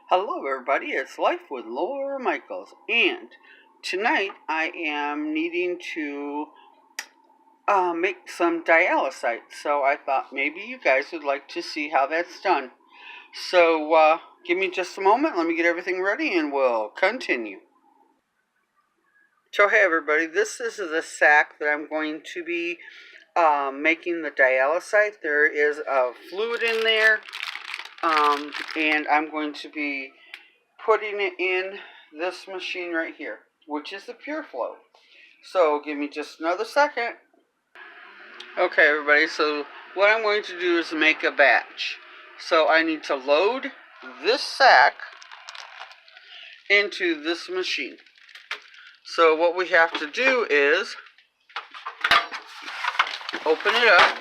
Hello everybody, it's Life with Laura Michaels, and tonight I am needing to make some dialysate, so I thought maybe you guys would like to see how that's done. So give me just a moment, let me get everything ready and we'll continue. So hey everybody, this is the sack that I'm going to be making the dialysate. There is a fluid in there, and I'm going to be putting it in this machine right here, which is the Pure Flow. So give me just another second. Okay everybody, so what I'm going to do is make a batch. So I need to load this sack into this machine. So what we have to do is open it up.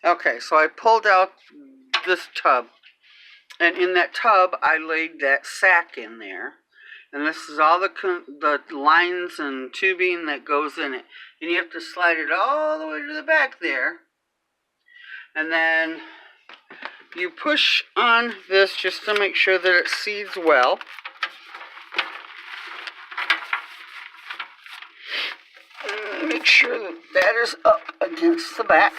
Okay, so I pulled out this tub, and in that tub I laid that sack in there, and this is all the lines and tubing that goes in it, and you have to slide it all the way to the back there, and then you push on this just to make sure that it seeds well. And make sure that that is up against the back.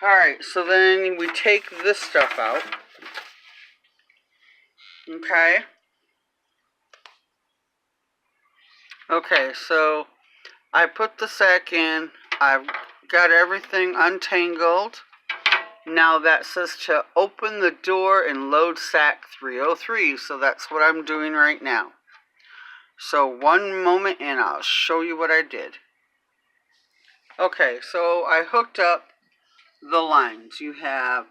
Alright, so then we take this stuff out. Okay. Okay, so I put the sack in. I've got everything untangled. Now that says to open the door and load sack 303, so that's what I'm doing right now. So one moment and I'll show you what I did. Okay, so I hooked up the lines. You have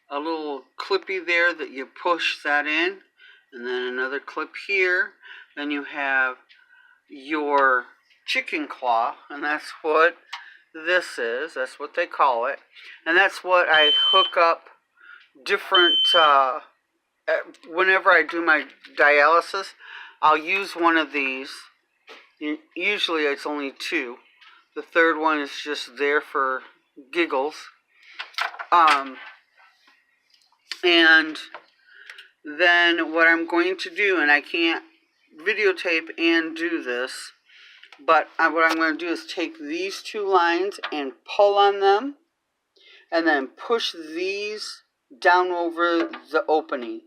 a little clippy there that you push that in, and then another clip here. Then you have your chicken claw, and that's what this is. That's what they call it. And that's what I hook up different, whenever I do my dialysis, I'll use one of these. Usually it's only two. The third one is just there for giggles. And then what I'm going to do, and I can't videotape and do this, but what I'm going to do is take these two lines and pull on them, and then push these down over the opening.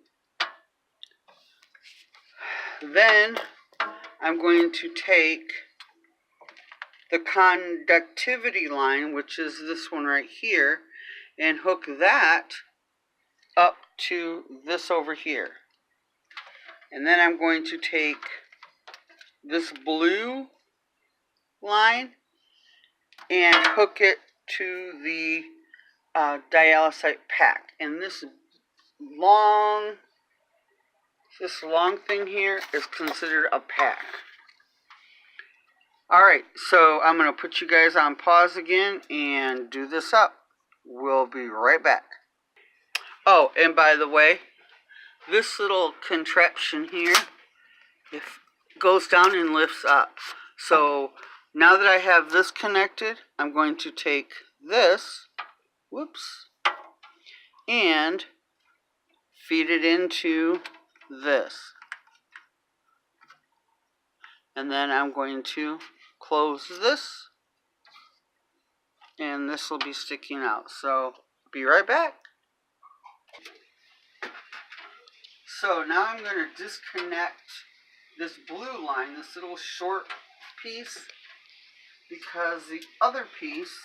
Then I'm going to take the conductivity line, which is this one right here, and hook that up to this over here. And then I'm going to take this blue line and hook it to the dialysate pack. And this long thing here is considered a pack. Alright, so I'm going to put you guys on pause again and do this up. We'll be right back. Oh, and by the way, this little contraption here, it goes down and lifts up. So now that I have this connected, I'm going to take this, whoops, and feed it into this. And then I'm going to close this, and this will be sticking out. So be right back. So now I'm going to disconnect this blue line, this little short piece, because the other piece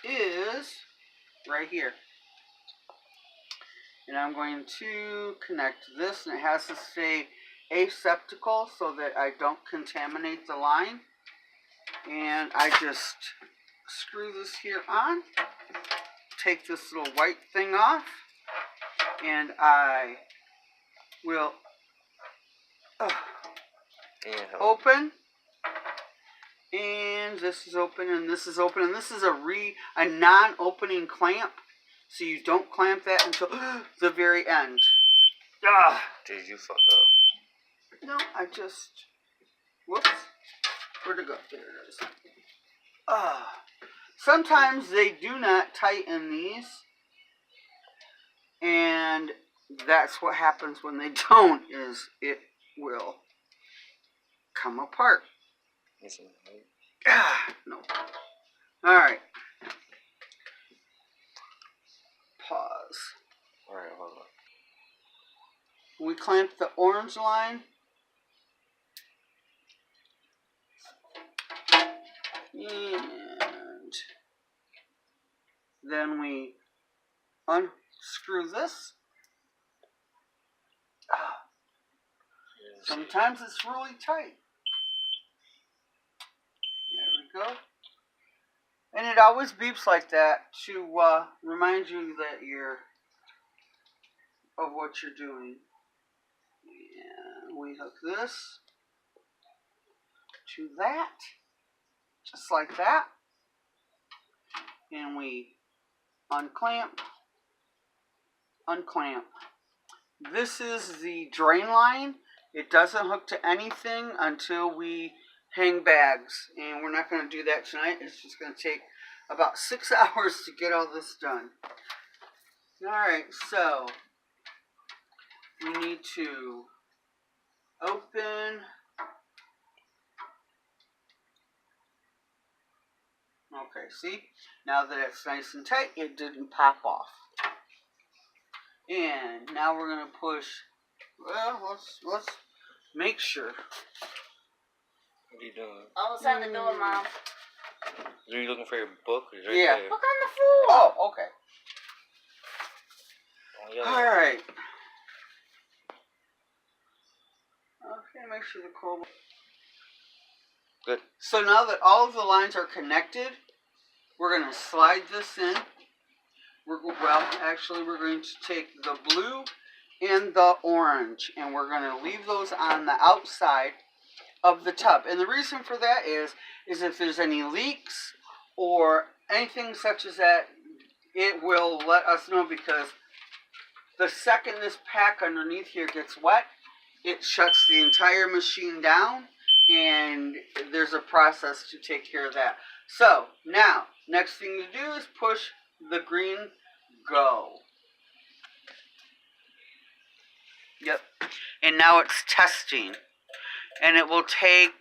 is right here. And I'm going to connect this, and it has to stay aseptical so that I don't contaminate the line. And I just screw this here on, take this little white thing off, and I will open, and this is open, and this is open, and this is a non-opening clamp, so you don't clamp that until the very end. Did you fuck up? No, I just, whoops, where'd it go? There it is. Sometimes they do not tighten these, and that's what happens when they don't, is it will come apart. No. Alright. Pause. Alright, hold on. We clamp the orange line. And then we unscrew this. Sometimes it's really tight. There we go. And it always beeps like that to remind you that of what you're doing. And we hook this to that, just like that. And we unclamp, unclamp. This is the drain line. It doesn't hook to anything until we hang bags. And we're not going to do that tonight. It's just going to take about 6 hours to get all this done. Alright, so we need to open. Okay, see? Now that it's nice and tight, it didn't pop off. And now we're going to push. Well, let's make sure. What are you doing? Almost out the door, Mom. Are you looking for your book? Or right Yeah. there? Look on the floor. Oh, okay. Oh, yeah. Alright. Okay, make sure the cold. Good. So now that all of the lines are connected, we're going to slide this in. Actually, we're going to take the blue and the orange, and we're going to leave those on the outside of the tub. And the reason for that is if there's any leaks or anything such as that, it will let us know, because the second this pack underneath here gets wet, it shuts the entire machine down, and there's a process to take care of that. So, now, next thing to do is push the green go. Yep. And now it's testing. And it will take,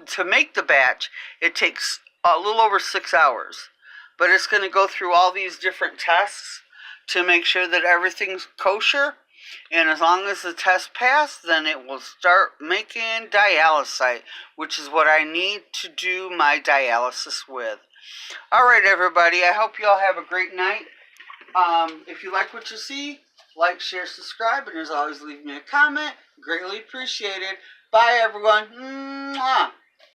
to make the batch, it takes a little over 6 hours. But it's going to go through all these different tests to make sure that everything's kosher. And as long as the test passed, then it will start making dialysate, which is what I need to do my dialysis with. Alright, everybody, I hope you all have a great night. If you like what you see, like, share, subscribe, and as always, leave me a comment. Greatly appreciated. Bye, everyone. Mwah.